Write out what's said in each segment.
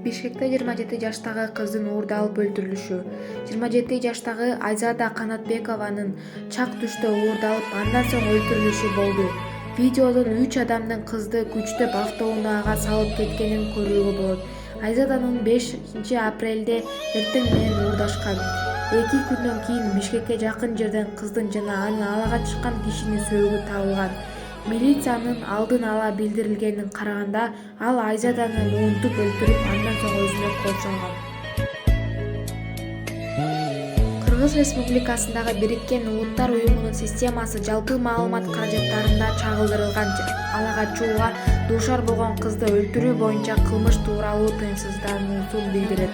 Бишкекте 27 жаштагы кыздын уурдалып өлтүрүлүшү. 27 жаштагы Айзада Канатбекованын чак түштө уурдалып, андан соң өлтүрүлүшү болду. Видеодон 3 адамдын кызды күчтөп автоунаага салып кеткенин көрүүгө болот. Айзаданын 5 апрелде эртең менен уурдашкан. 2 күндөн кийин Бишкекке жакын жерден кыздын жана анын ала качкан кишинин сөөгү табылган. Милициянын алдын ала билдирилгенине караганда, ал Айзаданы муунтуп өлтүрүп, андан соң өзүнө кол салган. Кыргыз Республикасындагы Бириккен Улуттар Уюмунун системасы жалпы маалымат каражаттарында чагылдырылган ала качууга дуушар болгон кызды өлтүрүү боюнча кылмыш тууралуу тыйынсыздануусун билдирет.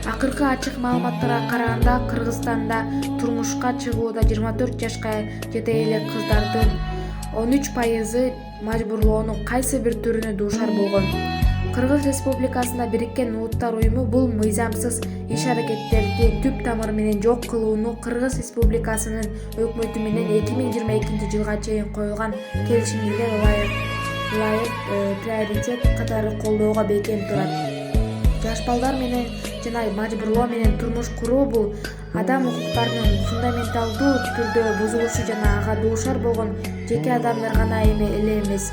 Акыркы ачык маалыматтарга караганда, Кыргызстанда турмушка чыгууда 24 жашка жете элек кыздардын 13% мажбурлоонун кайсы бир түрүнө дуушар болгон. Кыргыз Республикасында Бириккен Улуттар Уюму бул мыйзамсыз иш-аракеттерди түп тамыры менен жок кылууну Кыргыз Республикасынын өкмөтү менен 2022 жылга чейин коюлган келишимге ылайык приоритет катары колдоого бекем турат. Жаш балдар менен жана мажбурлоо менен турмуш куруу бул адам укуктарынын фундаменталдуу түрдө бузулушу жана ага дуушар болгон жеке адамдар гана эле эмес,